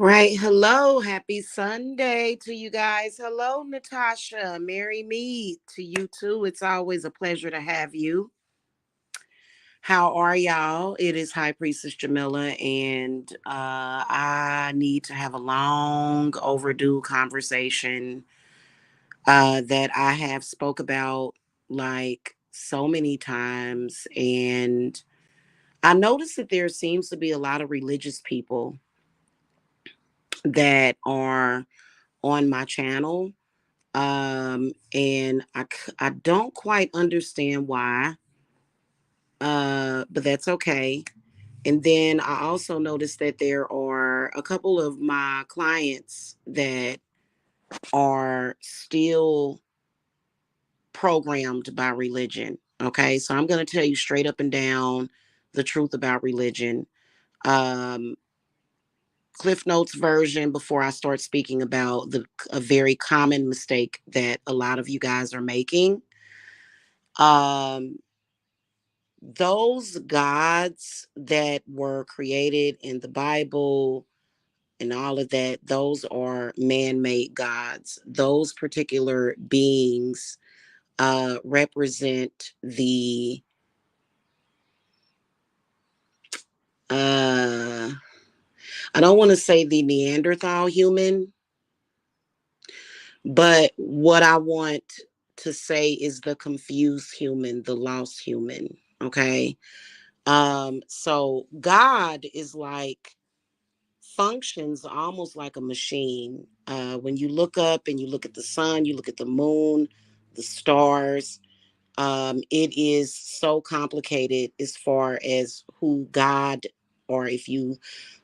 Right. Hello. Happy Sunday to you guys. Hello, Natasha. Merry me to you too. It's always a pleasure to have you. How are y'all? It is High Priestess Jamila, and I need to have a long overdue conversation that I have spoke about like so many times. And I noticed that there seems to be a lot of religious people that are on my channel. And I don't quite understand why, but that's okay. And then I also noticed that there are a couple of my clients that are still programmed by religion. Okay, so I'm going to tell you straight up and down the truth about religion. Um, Cliff Notes version before I start speaking about a very common mistake that a lot of you guys are making. Um, those gods that were created in the Bible and all of that, those are man-made gods. Those particular beings represent the uh I don't want to say the Neanderthal human, but what I want to say is the confused human, the lost human. Okay. So God is like functions almost like a machine. When you look up and you look at the sun, you look at the moon, the stars, it is so complicated as far as who God, or if you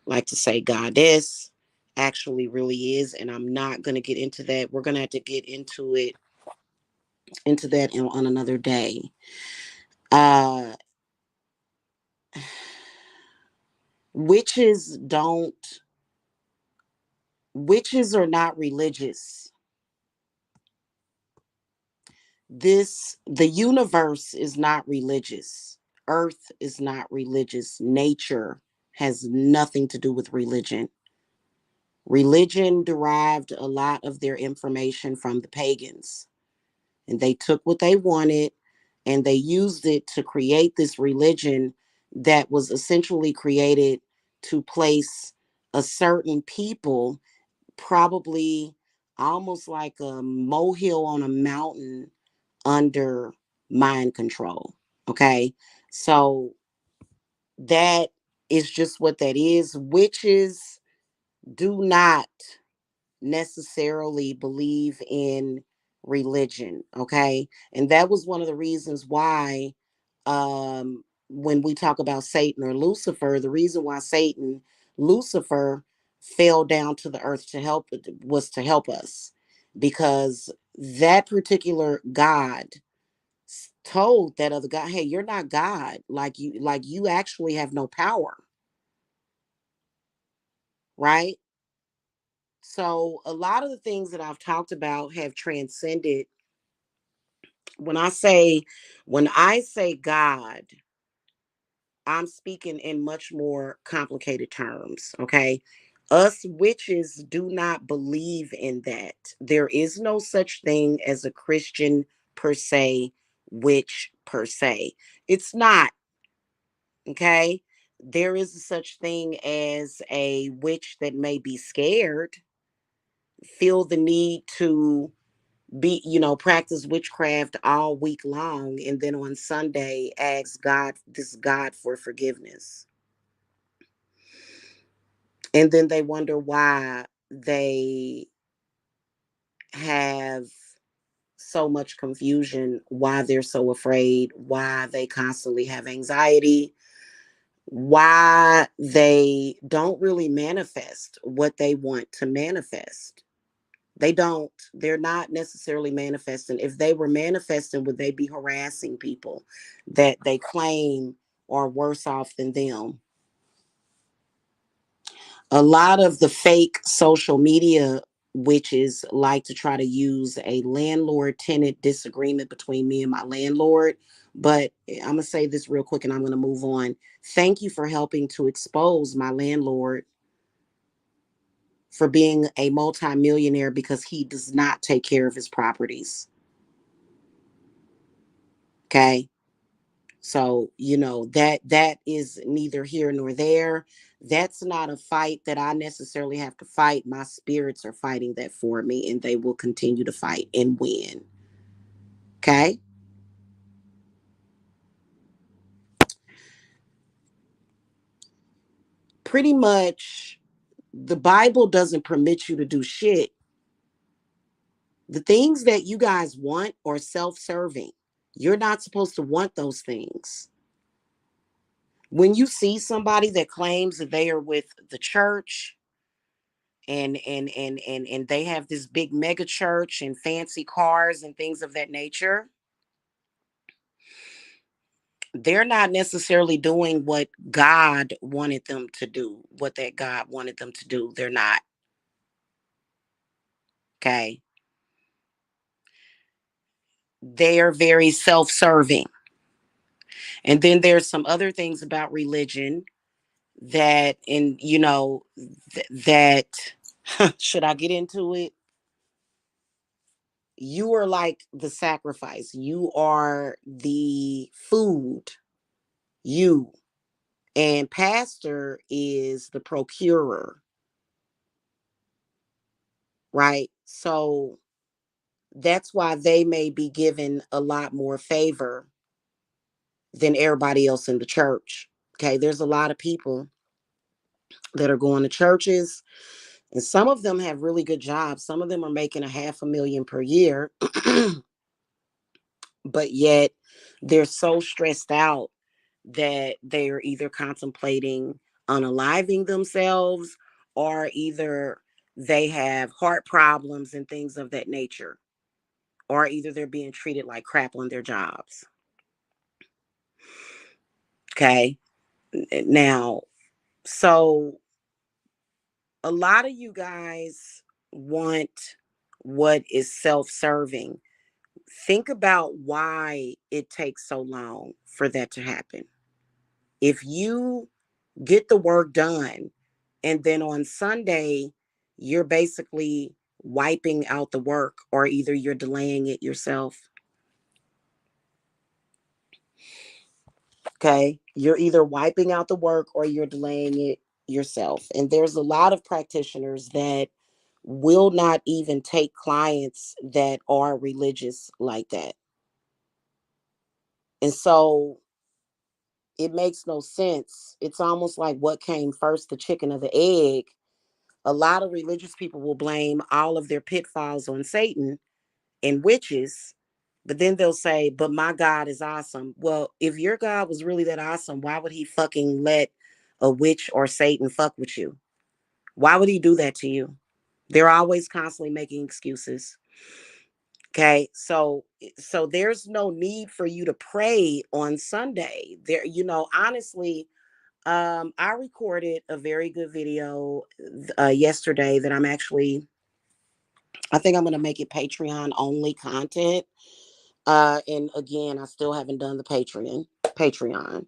like to say goddess, actually really is. And I'm not going to get into that. We're going to have to get into that on another day. Uh, witches don't, witches are not religious. The universe is not religious. Earth is not religious. Nature has nothing to do with religion. Religion derived a lot of their information from the pagans, and they took what they wanted and they used it to create this religion that was essentially created to place a certain people, probably almost like a molehill on a mountain, under mind control. Okay. So that is just what that is. Witches do not necessarily believe in religion. Okay. And that was one of the reasons why, when we talk about Satan or Lucifer, the reason why Lucifer fell down to the earth to help was to help us, because that particular God told that other guy, hey, you're not God. Like you actually have no power, right? So a lot of the things that I've talked about have transcended. When I say God, I'm speaking in much more complicated terms. Okay. Us witches do not believe in that. There is no such thing as a Christian per se, witch per se. It's not. Okay. There is a such thing as a witch that may be scared, feel the need to practice witchcraft all week long, and then on Sunday ask God for forgiveness. And then they wonder why they have so much confusion, why they're so afraid, why they constantly have anxiety, why they don't really manifest what they want to manifest. They don't. They're not necessarily manifesting. If they were manifesting, would they be harassing people that they claim are worse off than them? A lot of the fake social media witches like to try to use a landlord tenant disagreement between me and my landlord. But I'm going to say this real quick and I'm going to move on. Thank you for helping to expose my landlord. for being a multimillionaire because he does not take care of his properties. Okay. So, that is neither here nor there. That's not a fight that I necessarily have to fight. My spirits are fighting that for me, and they will continue to fight and win. Okay. Pretty much, the Bible doesn't permit you to do shit. The things that you guys want are self serving. You're not supposed to want those things. When you see somebody that claims that they are with the church, and they have this big mega church and fancy cars and things of that nature, they're not necessarily doing what God wanted them to do, what that God wanted them to do. They're not. Okay. They are very self-serving. And then there's some other things about religion that, and that should I get into it? You are like the sacrifice. You are the food. You. And pastor is the procurer, right? So that's why they may be given a lot more favor than everybody else in the church. Okay, there's a lot of people that are going to churches, and some of them have really good jobs. Some of them are making $500,000 per year, but yet they're so stressed out that they are either contemplating unaliving themselves, or either they have heart problems and things of that nature, or either they're being treated like crap on their jobs. Okay. Now, so a lot of you guys want what is self serving. Think about why it takes so long for that to happen. If you get the work done, and then on Sunday, you're basically wiping out the work, or either you're delaying it yourself. Okay. You're either wiping out the work or you're delaying it yourself. And there's a lot of practitioners that will not even take clients that are religious like that. And so it makes no sense. It's almost like what came first, the chicken or the egg. A lot of religious people will blame all of their pitfalls on Satan and witches, but then they'll say, but my God is awesome. Well, if your God was really that awesome, why would he fucking let a witch or Satan fuck with you? Why would he do that to you? They're always constantly making excuses. Okay. So there's no need for you to pray on Sunday. There, honestly, I recorded a very good video yesterday that I think I'm going to make it Patreon only content. And again, I still haven't done the Patreon,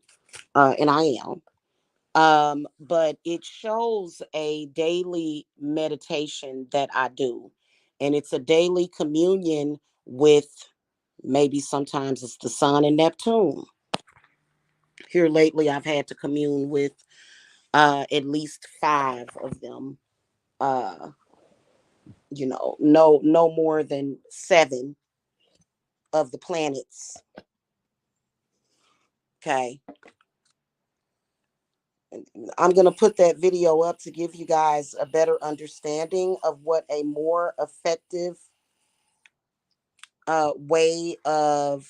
and I am. But it shows a daily meditation that I do, and it's a daily communion with, maybe sometimes it's the sun and Neptune. Here lately, I've had to commune with at least five of them. No more than seven of the planets. Okay. I'm going to put that video up to give you guys a better understanding of what a more effective way of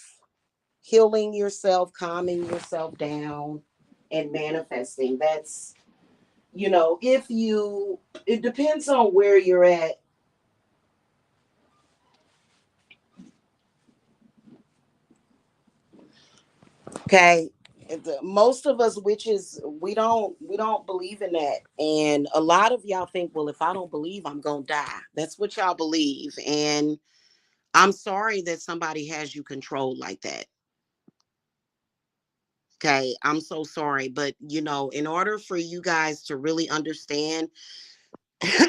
healing yourself, calming yourself down, and manifesting. That's, it depends on where you're at. Okay. Most of us witches, we don't believe in that. And a lot of y'all think, well, if I don't believe, I'm gonna die. That's what y'all believe. And I'm sorry that somebody has you controlled like that. Okay. I'm so sorry. But in order for you guys to really understand,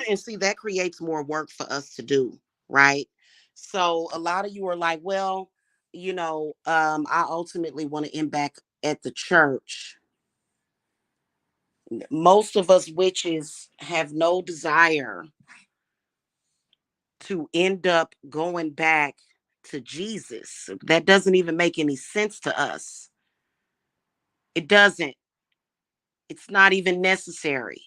And see, that creates more work for us to do, right? So a lot of you are like, well, I ultimately want to end back at the church. Most of us witches have no desire to end up going back to Jesus. That doesn't even make any sense to us. It doesn't. It's not even necessary.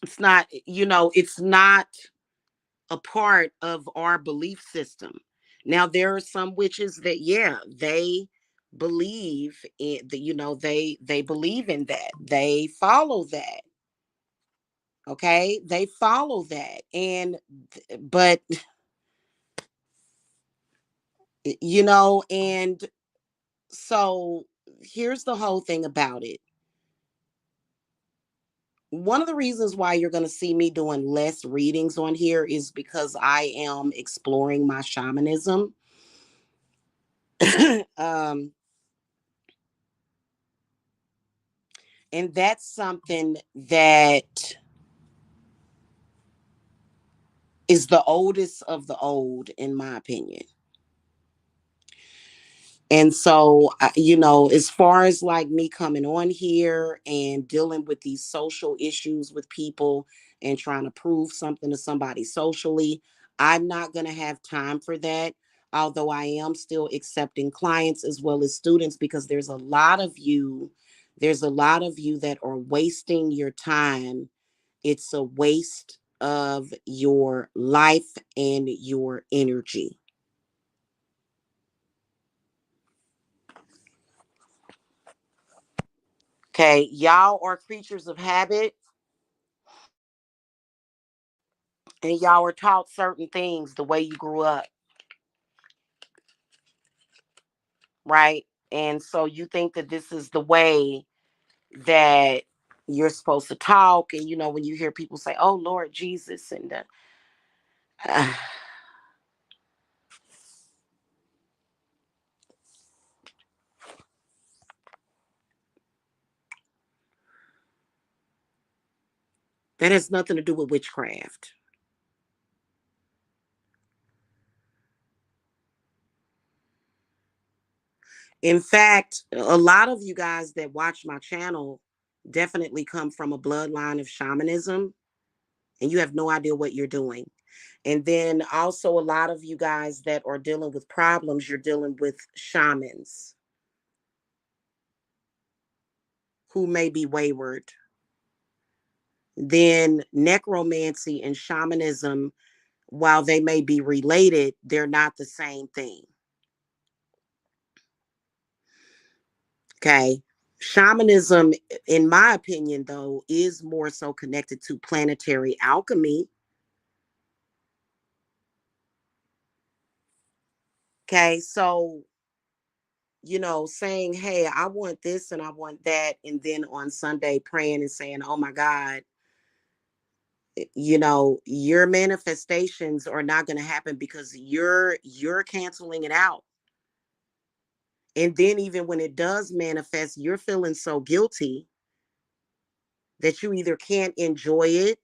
It's not a part of our belief system. Now there are some witches that, yeah, they believe in the, they believe in that. They follow that. Okay? They follow that. But and so here's the whole thing about it. One of the reasons why you're going to see me doing less readings on here is because I am exploring my shamanism. um, and that's something that is the oldest of the old, in my opinion. And so, as far as like me coming on here and dealing with these social issues with people and trying to prove something to somebody socially, I'm not going to have time for that. Although I am still accepting clients as well as students, because there's a lot of you that are wasting your time. It's a waste of your life and your energy. Okay, y'all are creatures of habit, and y'all were taught certain things the way you grew up, right? And so you think that this is the way that you're supposed to talk. And when you hear people say, "Oh Lord Jesus," and uh, that has nothing to do with witchcraft. In fact, a lot of you guys that watch my channel definitely come from a bloodline of shamanism, and you have no idea what you're doing. And then also, a lot of you guys that are dealing with problems, you're dealing with shamans who may be wayward. Then necromancy and shamanism, while they may be related, they're not the same thing. Okay. Shamanism, in my opinion, though, is more so connected to planetary alchemy. Okay. So, saying, hey, I want this and I want that. And then on Sunday praying and saying, oh my God, your manifestations are not going to happen because you're canceling it out. And then even when it does manifest, you're feeling so guilty that you either can't enjoy it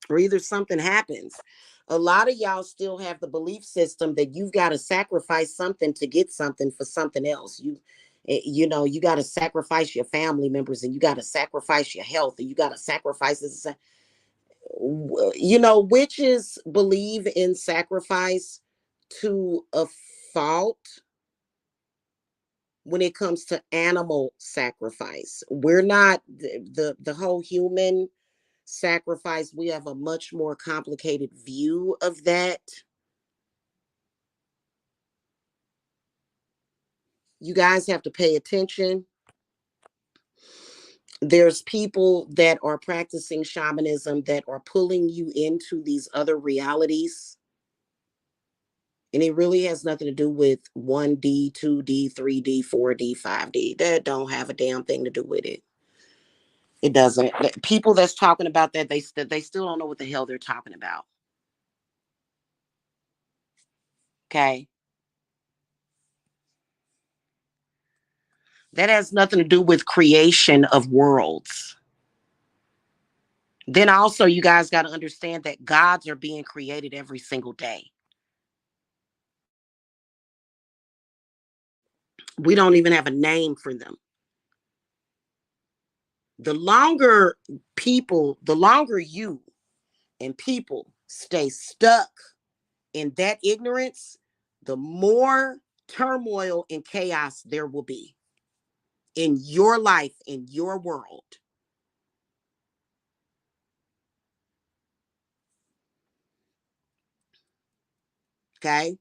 or either something happens. A lot of y'all still have the belief system that you've got to sacrifice something to get something for something else. You got to sacrifice your family members, and you got to sacrifice your health, and you got to sacrifice this. Witches believe in sacrifice to a fault when it comes to animal sacrifice. We're not the whole human sacrifice. We have a much more complicated view of that. You guys have to pay attention. There's people that are practicing shamanism that are pulling you into these other realities. And it really has nothing to do with 1D, 2D, 3D, 4D, 5D. That don't have a damn thing to do with it. It doesn't. People that's talking about that, they still don't know what the hell they're talking about. Okay. That has nothing to do with creation of worlds. Then also, you guys got to understand that gods are being created every single day. We don't even have a name for them. The longer the longer you and people stay stuck in that ignorance, the more turmoil and chaos there will be in your life, in your world. Okay?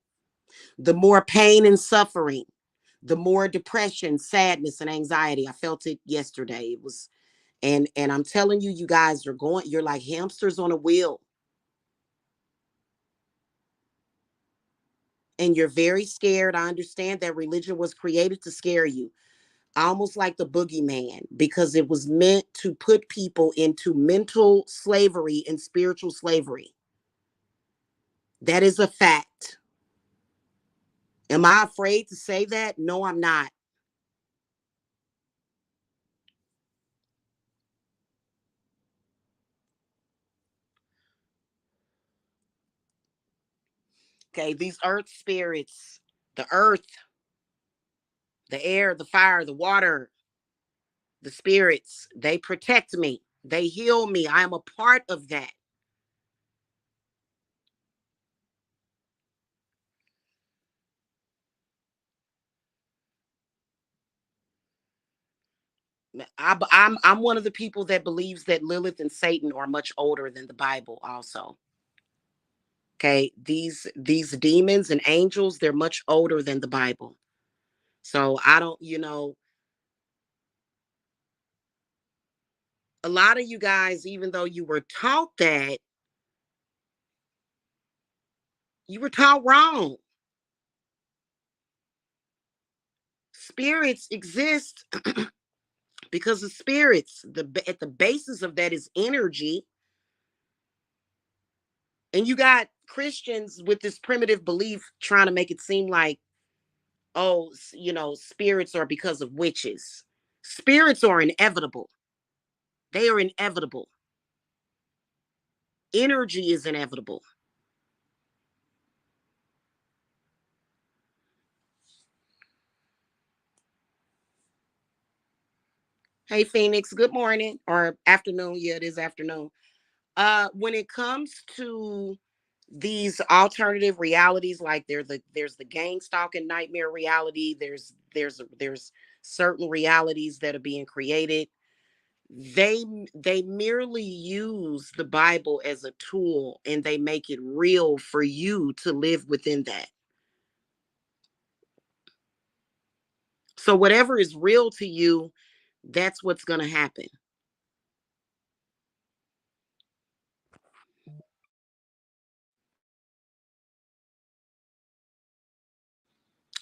The more pain and suffering, the more depression, sadness, and anxiety. I felt it yesterday. It was, and I'm telling you, you guys are going, you're like hamsters on a wheel. And you're very scared. I understand that religion was created to scare you, almost like the boogeyman, because it was meant to put people into mental slavery and spiritual slavery. That is a fact. Am I afraid to say that? No, I'm not. Okay, these earth spirits, the earth, the air, the fire, the water, the spirits, they protect me. They heal me. I am a part of that. I'm one of the people that believes that Lilith and Satan are much older than the Bible also. Okay, these demons and angels, they're much older than the Bible. So I don't, a lot of you guys, even though you were taught that, you were taught wrong. Spirits exist because of spirits. At the basis of that is energy. And you got Christians with this primitive belief trying to make it seem like, oh, spirits are because of witches. Spirits are inevitable. They are inevitable. Energy is inevitable. Hey, Phoenix, good morning or afternoon. Yeah, it is afternoon. When it comes to these alternative realities, like there's the gang stalking nightmare reality, there's certain realities that are being created. They merely use the Bible as a tool and they make it real for you to live within that. So whatever is real to you, that's what's going to happen.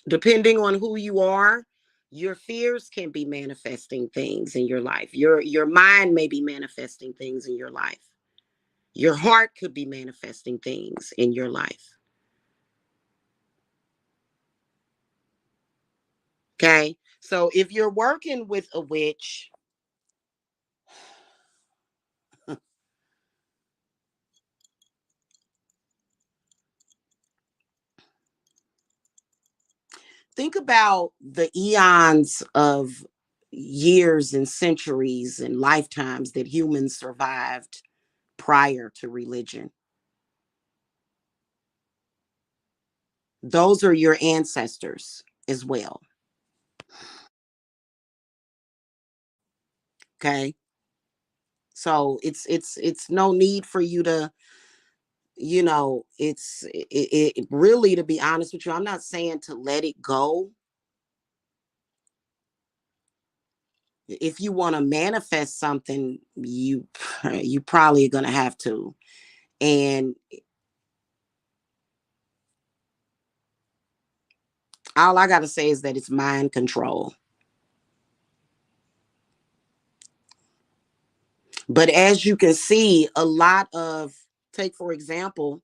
Depending on who you are, your fears can be manifesting things in your life. Your mind may be manifesting things in your life. Your heart could be manifesting things in your life. Okay? So if you're working with a witch, think about the eons of years and centuries and lifetimes that humans survived prior to religion. Those are your ancestors as well. Okay. So it's no need for you to, it really, to be honest with you, I'm not saying to let it go. If you want to manifest something, you probably are going to have to. And all I got to say is that it's mind control. But as you can see, a lot of, take for example,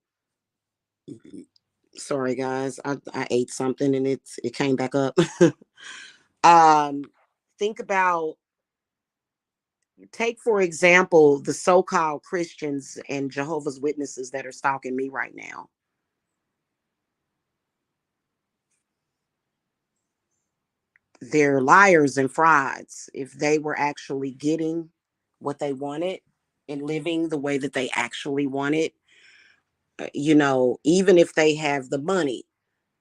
sorry guys, I ate something and it came back up. um Think about, take for example, the so-called Christians and Jehovah's Witnesses that are stalking me right now. They're liars and frauds. If they were actually getting what they wanted and living the way that they actually wanted, even if they have the money,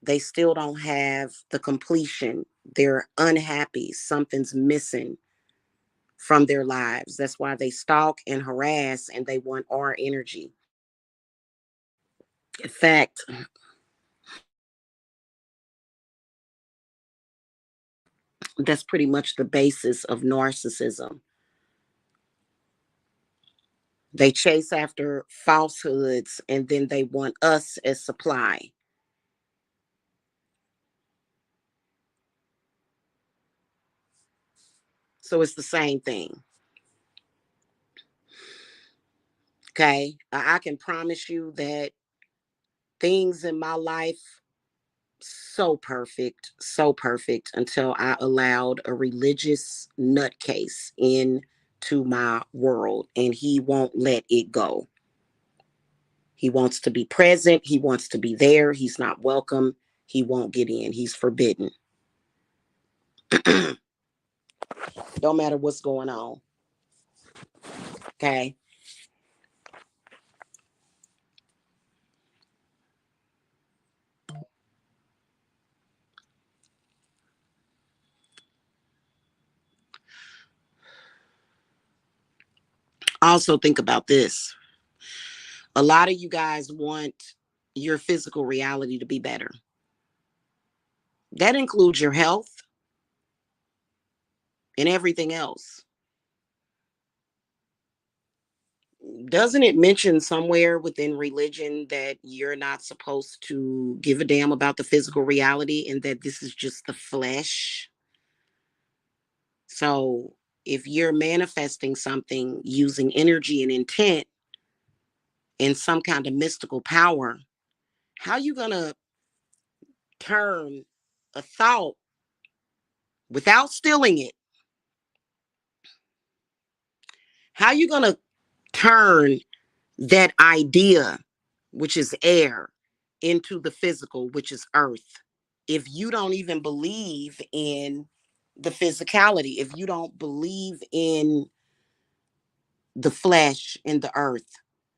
they still don't have the completion. They're unhappy. Something's missing from their lives. That's why they stalk and harass and they want our energy. In fact, that's pretty much the basis of narcissism. They chase after falsehoods and then they want us as supply. So it's the same thing. Okay. I can promise you that things in my life, so perfect until I allowed a religious nutcase into my world and he won't let it go. He wants to be present. He wants to be there. He's not welcome. He won't get in. He's forbidden. Don't matter what's going on. Okay. Also, think about this. A lot of you guys want your physical reality to be better. That includes your health and everything else. Doesn't it mention somewhere within religion that you're not supposed to give a damn about the physical reality and that this is just the flesh? So if you're manifesting something using energy and intent and some kind of mystical power, how you going to turn a thought without stealing it? How you going to turn that idea, which is air, into the physical, which is earth? If you don't even believe in the physicality, if you don't believe in the flesh and the earth,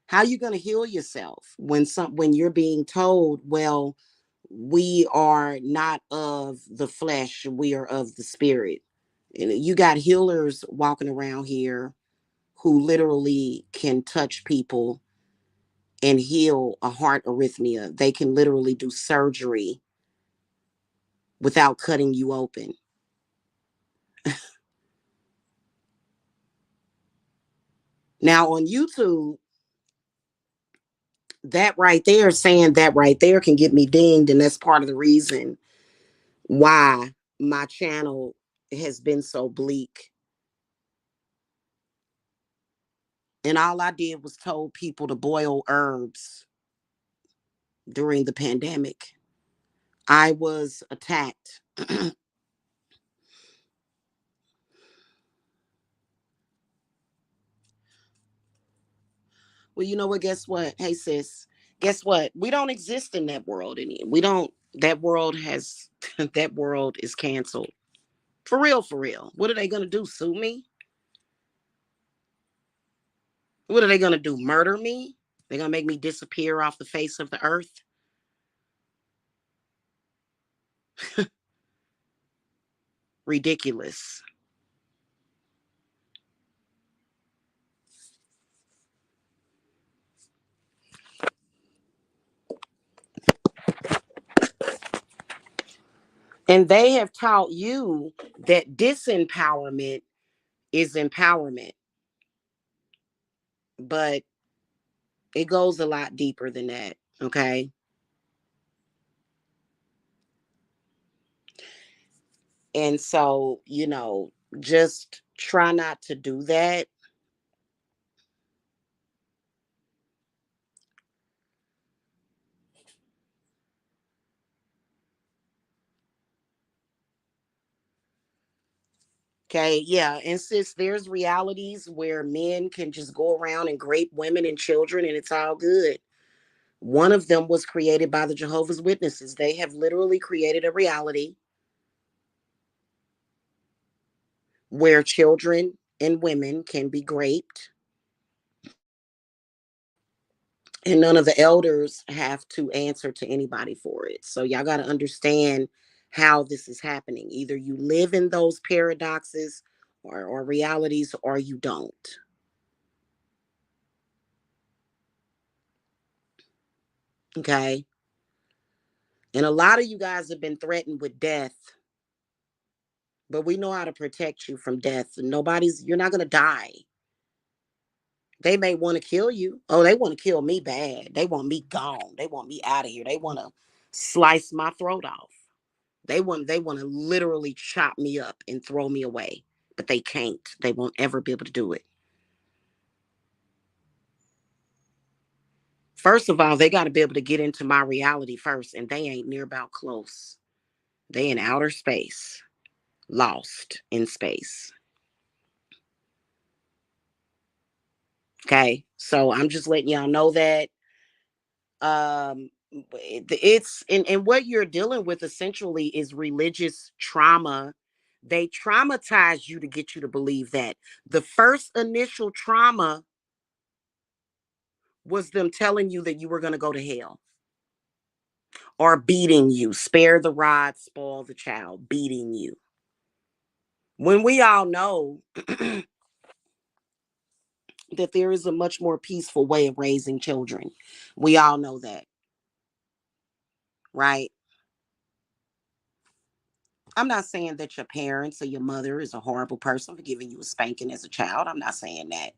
how are you going to heal yourself when you're being told, well, we are not of the flesh, we are of the spirit? And you got healers walking around here who literally can touch people and heal a heart arrhythmia. They can literally do surgery without cutting you open. Now on YouTube, that right there, saying that right there can get me dinged. And that's part of the reason why my channel has been so bleak. And all I did was told people to boil herbs during the pandemic. I was attacked. Well, you know what? Guess what? Hey, sis, guess what? We don't exist in that world anymore. We don't, that world has, that world is canceled. For real, for real. What are they going to do? Sue me? What are they going to do? Murder me? They're going to make me disappear off the face of the earth? Ridiculous. And they have taught you that disempowerment is empowerment, but it goes a lot deeper than that. Okay. And so, just try not to do that. Okay, yeah. And sis, there's realities where men can just go around and grape women and children and it's all good. One of them was created by the Jehovah's Witnesses. They have literally created a reality where children and women can be raped, and none of the elders have to answer to anybody for it. So y'all got to understand how this is happening. Either you live in those paradoxes or realities, or you don't. Okay. And a lot of you guys have been threatened with death, but we know how to protect you from death. You're not going to die. They may want to kill you. Oh, they want to kill me bad. They want me gone. They want me out of here. They want to slice my throat off. They want to literally chop me up and throw me away. But they can't. They won't ever be able to do it. First of all, they got to be able to get into my reality first, and they ain't near about close. They in outer space, lost in space. Okay? So I'm just letting y'all know that it's and what you're dealing with essentially is religious trauma. They traumatize you to get you to believe that the first initial trauma was them telling you that you were going to go to hell, or beating you, spare the rod, spoil the child, beating you, when we all know that there is a much more peaceful way of raising children. We all know that, right? I'm not saying that your parents or your mother is a horrible person for giving you a spanking as a child. I'm not saying that.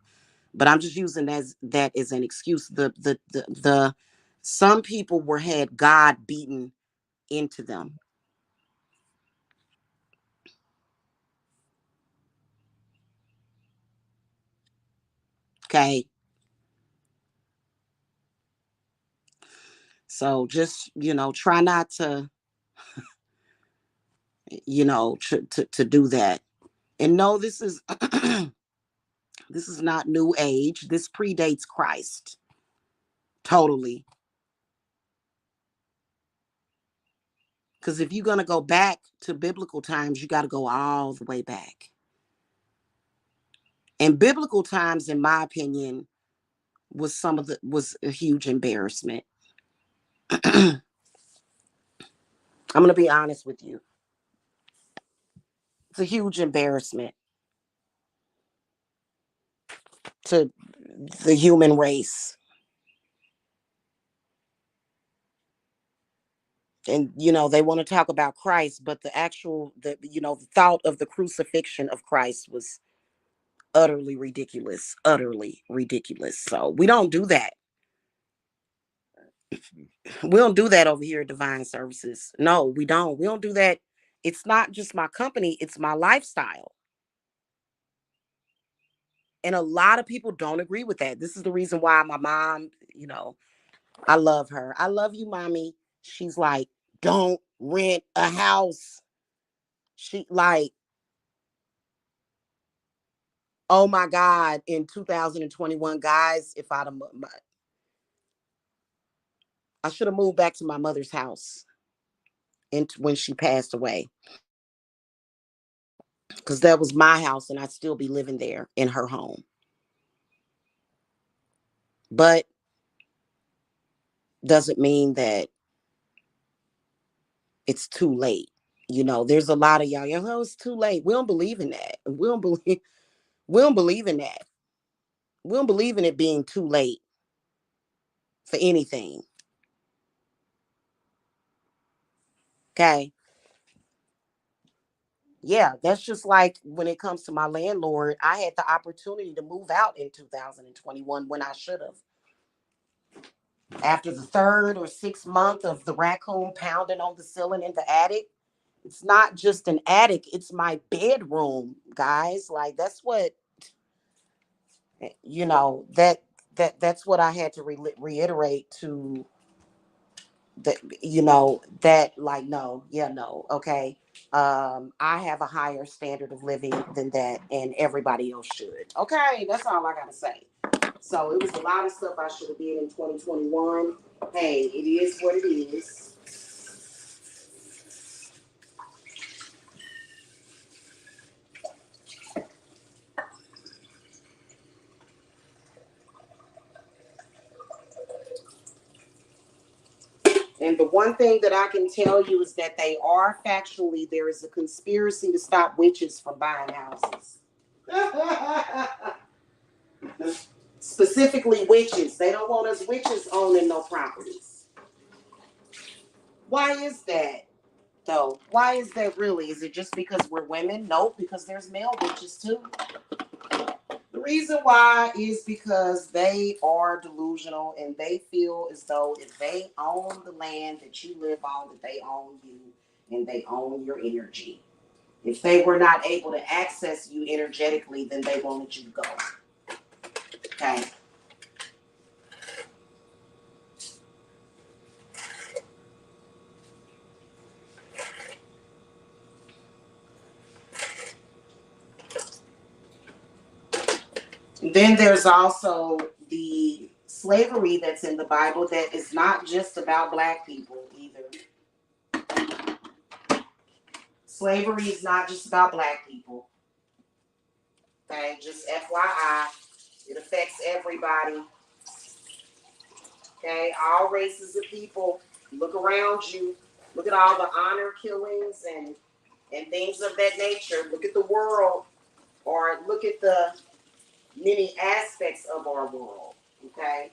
But I'm just using that as an excuse. The some people were had God beaten into them. Okay. So just, try not to, to do that. And no, this is this is not new age. This predates Christ. Totally. Because if you're gonna go back to biblical times, you gotta go all the way back. And biblical times, in my opinion, was a huge embarrassment. I'm gonna be honest with you. It's a huge embarrassment to the human race. And they want to talk about Christ, but the thought of the crucifixion of Christ was utterly ridiculous. So we don't do that. We don't do that over here at Divine Services. No, we don't do that. It's not just my company, it's my lifestyle. And a lot of people don't agree with that. This is the reason why my mom, I love her. I love you, mommy. She's like, don't rent a house. She like, oh my God, in 2021, guys, if I should have moved back to my mother's house when she passed away, because that was my house and I'd still be living there in her home. But doesn't mean that it's too late. There's a lot of y'all, oh, it's too late. We don't believe in that. We don't believe in that. We don't believe in it being too late for anything. Okay. Yeah, that's just like when it comes to my landlord. I had the opportunity to move out in 2021 when I should have. After the third or sixth month of the raccoon pounding on the ceiling in the attic, it's not just an attic, it's my bedroom, guys. Like that's what that's what I had to reiterate to that, that like no, yeah, no, okay. I have a higher standard of living than that, and everybody else should. Okay, that's all I gotta say. So it was a lot of stuff I should have did in 2021. Hey, it is what it is. And the one thing that I can tell you is that they are factually, there is a conspiracy to stop witches from buying houses. Specifically witches. They don't want us witches owning no properties. Why is that though? Why is that really? Is it just because we're women? Nope, because there's male witches too. The reason why is because they are delusional and they feel as though if they own the land that you live on, that they own you and they own your energy. If they were not able to access you energetically, then they wanted you to go. Okay. Then there's also the slavery that's in the Bible that is not just about black people either. Slavery is not just about black people. Okay, just FYI, it affects everybody. Okay, all races of people. Look around you. Look at all the honor killings and things of that nature. Look at the world, or look at the many aspects of our world. Okay.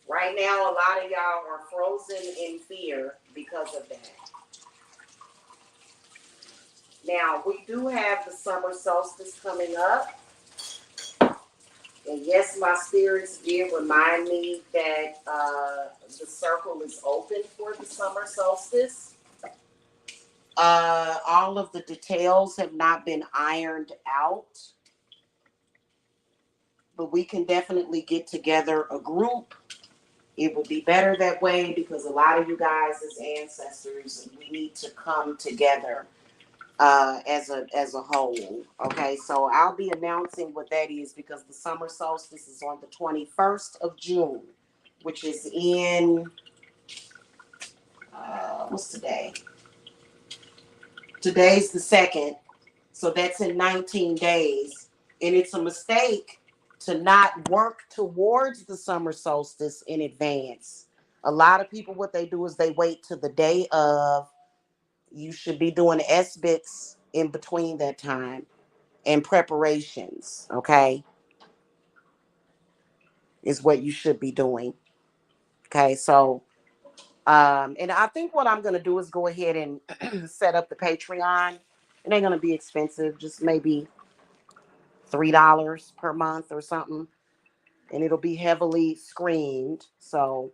Right now, a lot of y'all are frozen in fear because of that. Now, we do have the summer solstice coming up. And yes, my spirits did remind me that the circle is open for the summer solstice. All of the details have not been ironed out, but we can definitely get together a group. It would be better that way because a lot of you guys as ancestors, we need to come together as a whole. Okay, so I'll be announcing what that is because the summer solstice is on the 21st of June, which is in what's today? Today's the second, so that's in 19 days, and it's a mistake to not work towards the summer solstice in advance. A lot of people, what they do is they wait to the day of. You should be doing S-bits in between that time and preparations, okay, is what you should be doing. Okay, so and I think what I'm gonna do is go ahead and set up the Patreon. It ain't gonna be expensive, just maybe $3 per month or something, and it'll be heavily screened. So,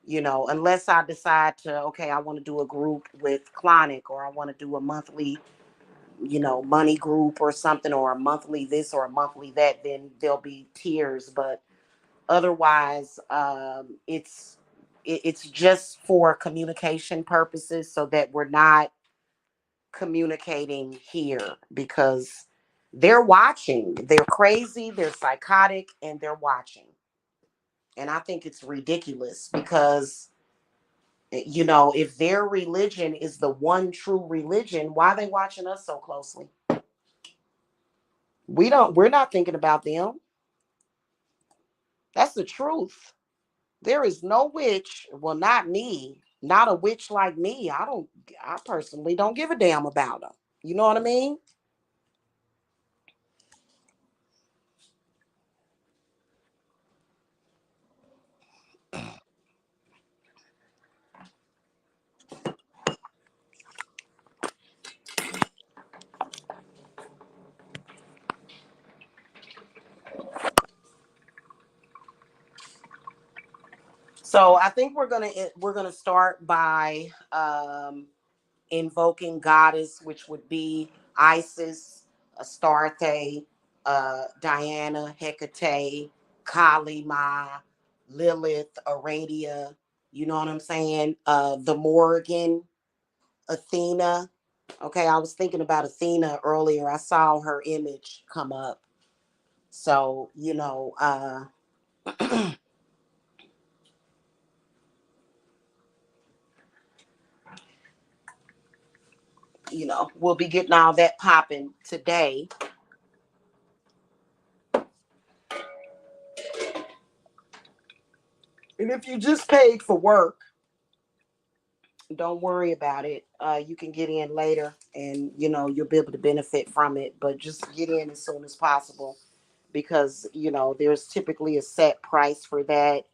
unless I decide to, okay, I want to do a group with Clonic, or I want to do a monthly, money group or something, or a monthly this or a monthly that, then there'll be tiers. But otherwise, it's just for communication purposes, so that we're not communicating here because they're watching. They're crazy, they're psychotic, and they're watching. And I think it's ridiculous because if their religion is the one true religion, why are they watching us so closely? We're not thinking about them. That's the truth. There is no witch, well, not me, not a witch like me. I personally don't give a damn about them. You know what I mean? So I think we're gonna start by invoking goddess, which would be Isis, Astarte, Diana, Hecate, Kali Ma, Lilith, Aradia. You know what I'm saying? The Morgan, Athena. Okay, I was thinking about Athena earlier. I saw her image come up. So, we'll be getting all that popping today. And if you just paid for work, don't worry about it. You can get in later and, you'll be able to benefit from it. But just get in as soon as possible because, there's typically a set price for that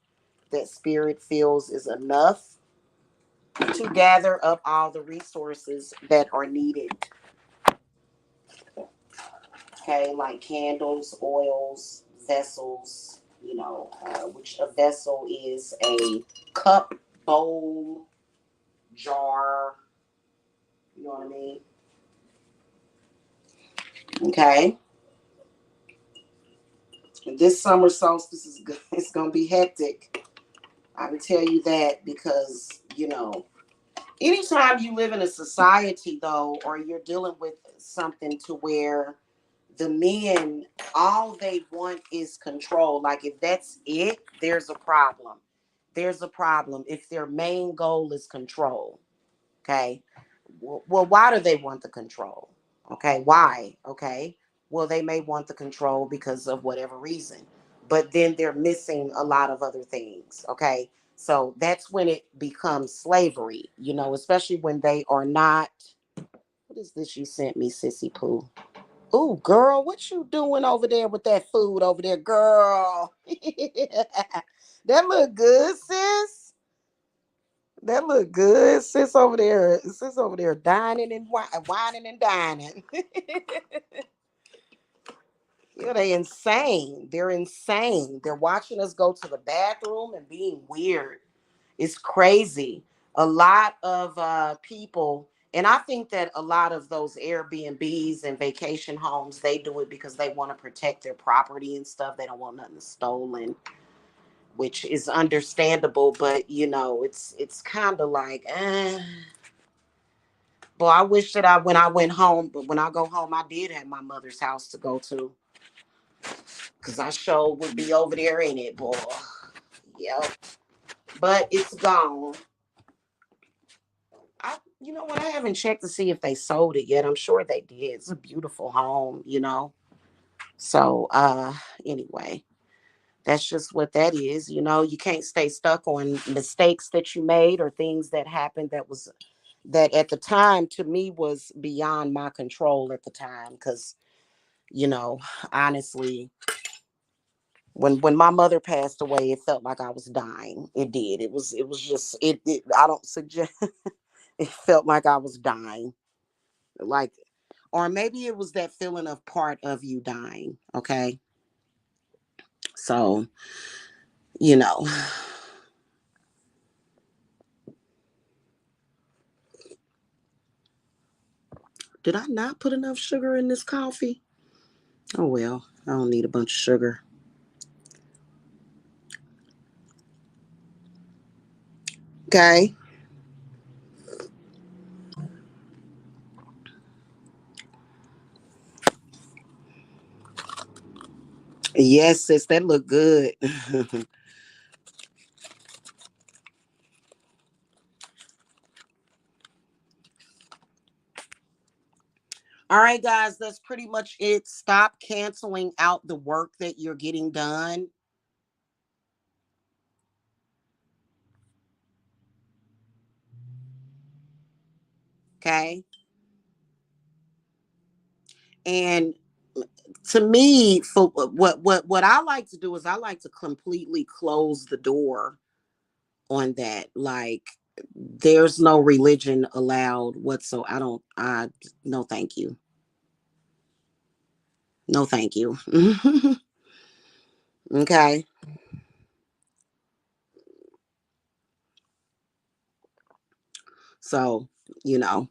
spirit feels is enough to gather up all the resources that are needed. Okay, like candles, oils, vessels, which a vessel is a cup, bowl, jar, you know what I mean? Okay. And this summer solstice is it's gonna be hectic. I can tell you that because, anytime you live in a society though, or you're dealing with something to where the men, all they want is control. Like if that's it, there's a problem. There's a problem if their main goal is control. Okay. Well, why do they want the control? Okay. Why? Okay. Well, they may want the control because of whatever reason, but then they're missing a lot of other things. Okay. So that's when it becomes slavery, especially when they are not. What is this you sent me, Sissy Pooh? Ooh, girl, what you doing over there with that food over there, girl? That look good, sis. That look good, sis over there. Sis over there dining and whining and dining. Yeah, they insane. They're insane. They're watching us go to the bathroom and being weird. It's crazy. A lot of people, and I think that a lot of those Airbnbs and vacation homes, they do it because they want to protect their property and stuff. They don't want nothing stolen, which is understandable. But it's kind of like, Boy, I wish that when I went home, but when I go home, I did have my mother's house to go to, cause I sure would be over there in it, boy. Yep, but it's gone. You know what? I haven't checked to see if they sold it yet. I'm sure they did. It's a beautiful home. So, anyway, that's just what that is. You can't stay stuck on mistakes that you made or things that happened that at the time to me was beyond my control at the time. Because, you know, honestly, when my mother passed away, it felt like I was dying. It did. It was just I don't suggest it felt like I was dying. Like, or maybe it was that feeling of part of you dying. Okay. So, you know, did I not put enough sugar in this coffee? Oh, well, I don't need a bunch of sugar. Okay. Yes, sis, that look good. All right, guys, that's pretty much it. Stop canceling out the work that you're getting done. Okay. And to me, for what I like to do is I like to completely close the door on that. Like there's no religion allowed whatsoever. I no thank you. No thank you. Okay. So, you know,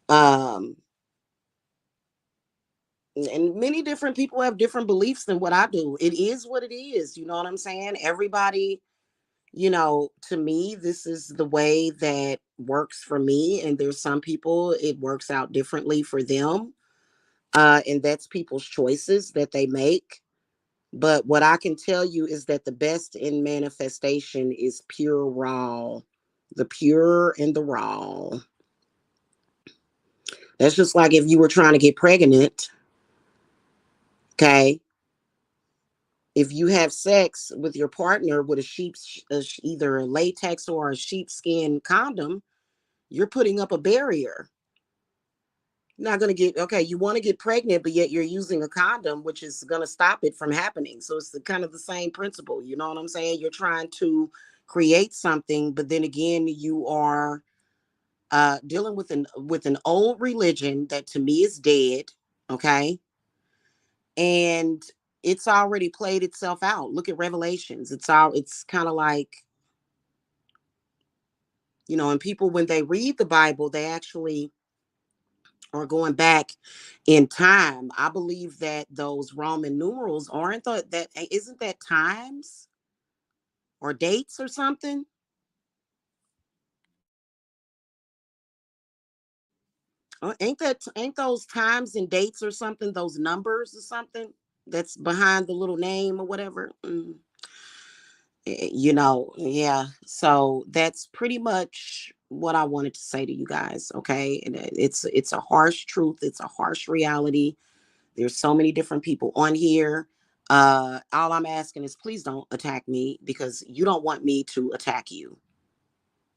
um and many different people have different beliefs than what I do. It is what it is. You know what I'm saying? Everybody, To me, this is the way that works for me. And there's some people it works out differently for them. And that's people's choices that they make. But what I can tell you is that the best in manifestation is pure raw, the pure and the raw. That's just like if you were trying to get pregnant, okay? If you have sex with your partner with either a latex or a sheepskin condom, you're putting up a barrier. You're not going to get, okay, you want to get pregnant, but yet you're using a condom, which is going to stop it from happening. So it's kind of the same principle. You know what I'm saying? You're trying to create something, but then again, you are dealing with an old religion that to me is dead. Okay. And it's already played itself out. Look at Revelations. It's kind of like, and people, when they read the Bible, they actually are going back in time. I believe that those Roman numerals aren't that isn't that times or dates or something? Ain't those times and dates or something, those numbers or something that's behind the little name or whatever? Yeah. So that's pretty much what I wanted to say to you guys. Okay. And it's a harsh truth. It's a harsh reality. There's so many different people on here. All I'm asking is please don't attack me because you don't want me to attack you.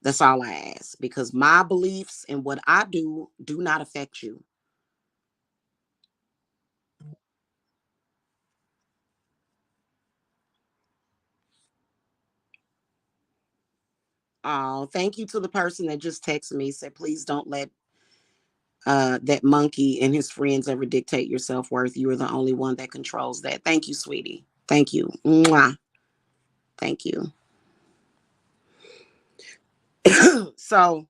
That's all I ask because my beliefs and what I do not affect you. Oh, thank you to the person that just texted me, said please don't let that monkey and his friends ever dictate your self-worth. You are the only one that controls that. Thank you, sweetie. Thank you. Mwah. Thank you. So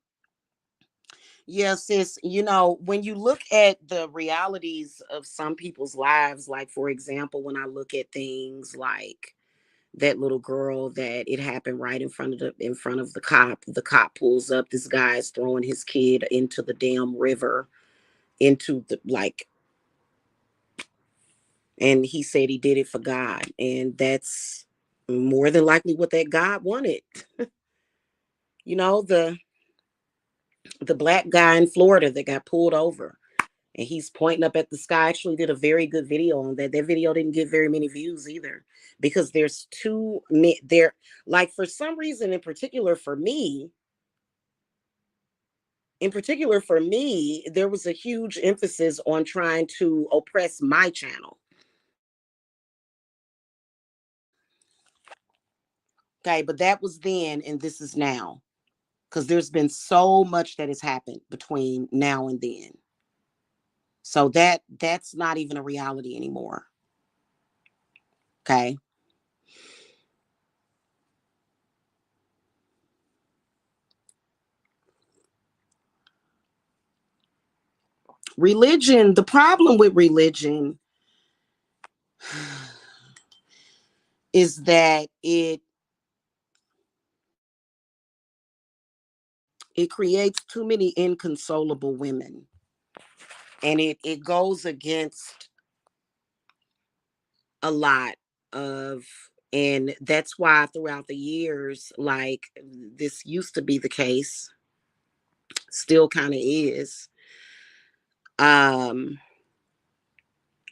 yeah, sis, when you look at the realities of some people's lives, like for example, when I look at things like that little girl that it happened right in front of the cop pulls up, this guy's throwing his kid into the damn river, into the like, and he said he did it for God, and that's more than likely what that God wanted. You know, the black guy in Florida that got pulled over and he's pointing up at the sky. I actually did a very good video on that. That video didn't get very many views either because there's too many there. Like for some reason in particular for me, there was a huge emphasis on trying to oppress my channel. Okay, but that was then and this is now. Because there's been so much that has happened between now and then. So that's not even a reality anymore. Okay. Religion, the problem with religion is that it creates too many inconsolable women. And it goes against a lot of, and that's why throughout the years, like this used to be the case, still kind of is. Um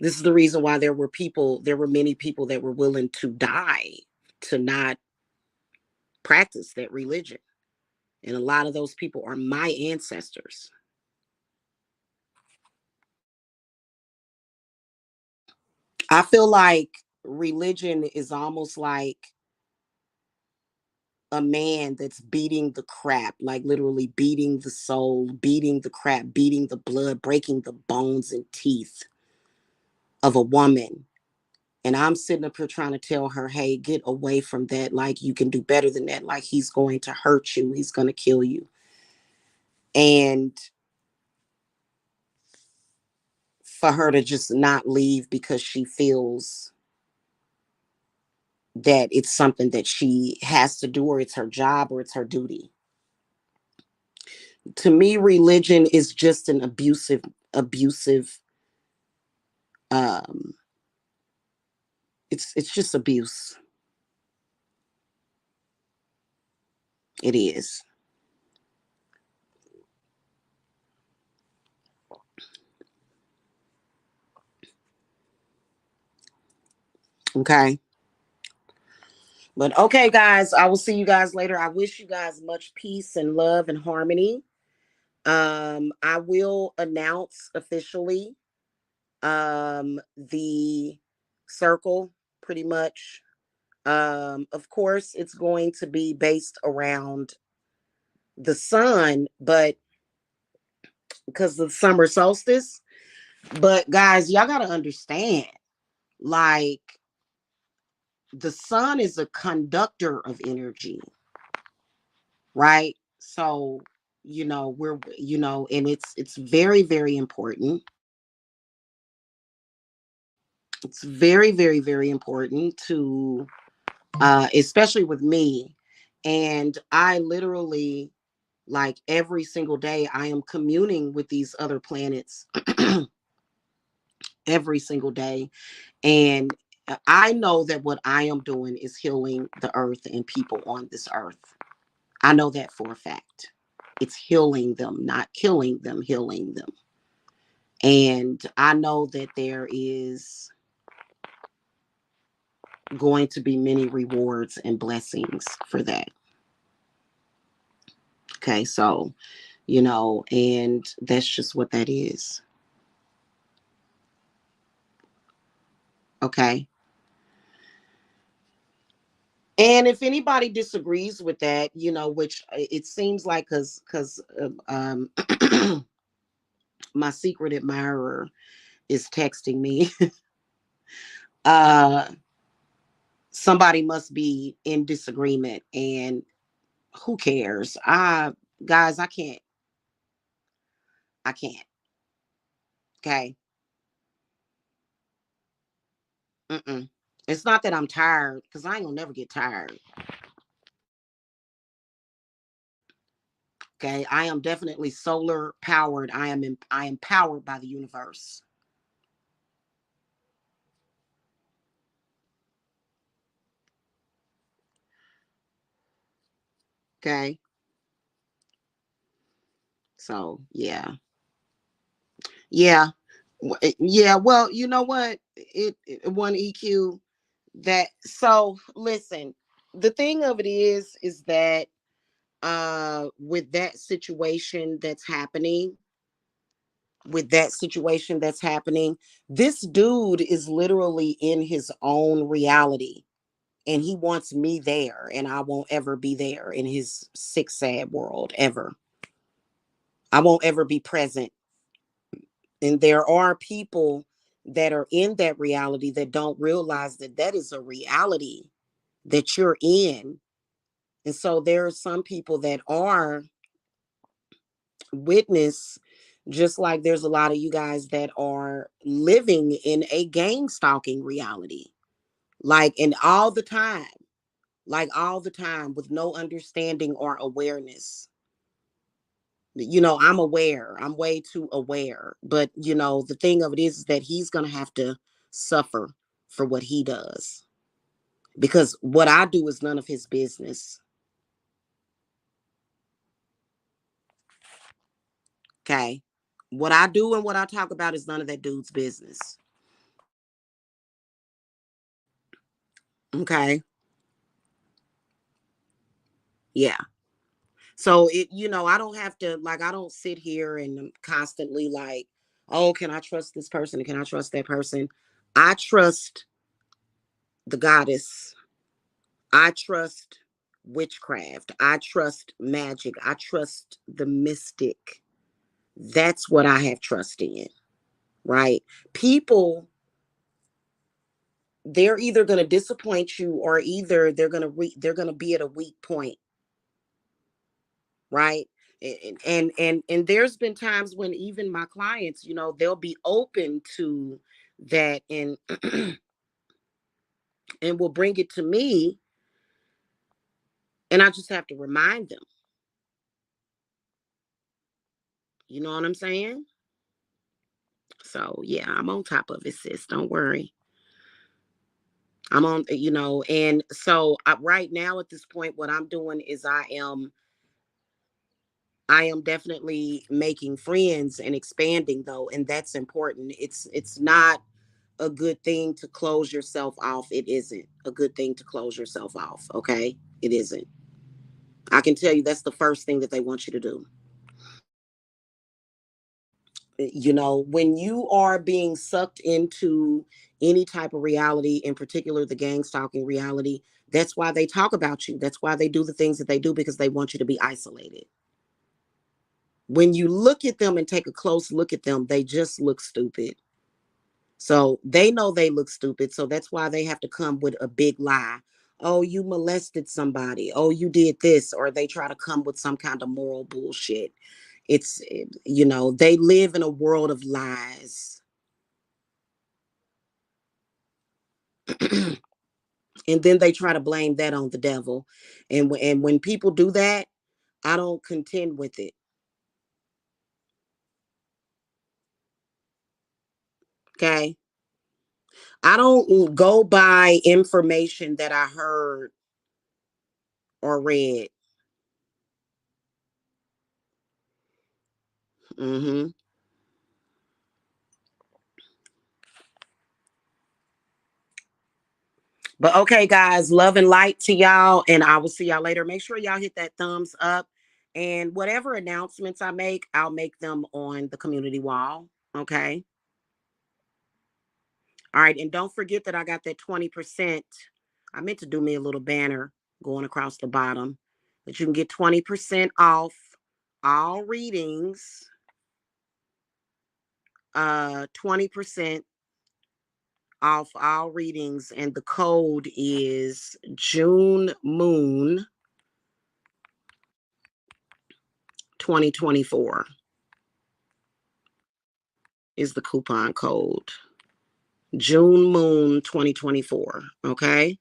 this is the reason why there were many people that were willing to die to not practice that religion. And a lot of those people are my ancestors. I feel like religion is almost like a man that's beating the crap, like literally beating the soul, beating the crap, beating the blood, breaking the bones and teeth of a woman. And I'm sitting up here trying to tell her, hey, get away from that. Like, you can do better than that. Like, he's going to hurt you, he's going to kill you. And for her to just not leave because she feels that it's something that she has to do, or it's her job, or it's her duty. To me, religion is just an abusive um it's just abuse. It is. Okay. But okay, guys, I will see you guys later. I wish you guys much peace and love and harmony. I will announce officially the circle pretty much. Of course, it's going to be based around the sun, but because of the summer solstice. But guys, y'all gotta understand, like, the sun is a conductor of energy, right? So, we're, and it's very, very important. It's very, very, very important to especially with me. And I literally, like, every single day I am communing with these other planets every single day. And I know that what I am doing is healing the earth and people on this earth. I know that for a fact. It's healing them, not killing them, healing them. And I know that there is going to be many rewards and blessings for that. Okay, so, and that's just what that is. Okay. And if anybody disagrees with that, which it seems like, because my secret admirer is texting me. uh Somebody must be in disagreement, and who cares? Guys, I can't. Okay. Mm-mm. It's not that I'm tired, because I ain't gonna never get tired. Okay, I am definitely solar powered. I am powered by the universe. Okay. So yeah. Yeah. Yeah, well, you know what? It one EQ that, so listen, the thing of it is that with that situation that's happening, this dude is literally in his own reality, and he wants me there, and I won't ever be there in his sick sad world ever. I won't ever be present. And there are people that are in that reality that don't realize that that is a reality that you're in. And so there are some people that are witness, just like there's a lot of you guys that are living in a gang stalking reality, like, and all the time, with no understanding or awareness. I'm aware. I'm way too aware. But, the thing of it is that he's going to have to suffer for what he does, because what I do is none of his business. Okay. What I do and what I talk about is none of that dude's business. Okay. Yeah. So I don't have to, like, I don't sit here and constantly like, oh, can I trust this person? Can I trust that person? I trust the goddess. I trust witchcraft. I trust magic. I trust the mystic. That's what I have trust in, right? People, they're either going to disappoint you, or either they're going to be at a weak point, right? And there's been times when even my clients, they'll be open to that, and and will bring it to me, and I just have to remind them. You know what I'm saying? So yeah, I'm on top of it, sis. Don't worry. I'm on, and so right now at this point, what I'm doing is I am definitely making friends and expanding though, and that's important. It's not a good thing to close yourself off. It isn't a good thing to close yourself off. Okay, it isn't. I can tell you that's the first thing that they want you to do. When you are being sucked into any type of reality, in particular the gang stalking reality, that's why they talk about you. That's why they do the things that they do, because they want you to be isolated. When you look at them and take a close look at them, they just look stupid. So they know they look stupid. So that's why they have to come with a big lie. Oh, you molested somebody. Oh, you did this. Or they try to come with some kind of moral bullshit. They live in a world of lies. And then they try to blame that on the devil. And when people do that, I don't contend with it. Okay. I don't go by information that I heard or read. Hmm. But okay, guys, love and light to y'all. And I will see y'all later. Make sure y'all hit that thumbs up. And whatever announcements I make, I'll make them on the community wall. Okay. All right. And don't forget that I got that 20%. I meant to do me a little banner going across the bottom that you can get 20% off all readings. 20% off all readings. And the code is June Moon 2024 is the coupon code. June Moon 2024. Okay.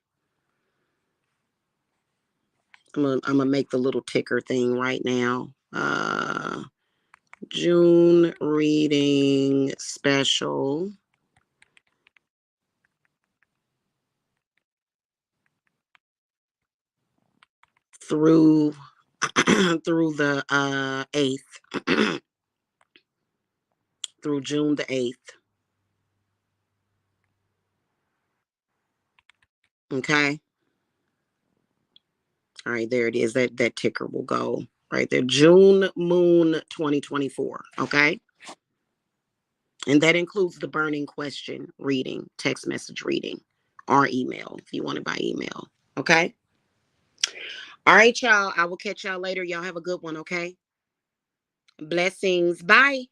I'm gonna make the little ticker thing right now. June reading special through through the 8th, through June the 8th. Okay. All right, there it is. That ticker will go right there. June Moon 2024. Okay. And that includes the burning question reading, text message reading, or email if you want it by email. Okay. All right, y'all. I will catch y'all later. Y'all have a good one. Okay. Blessings. Bye.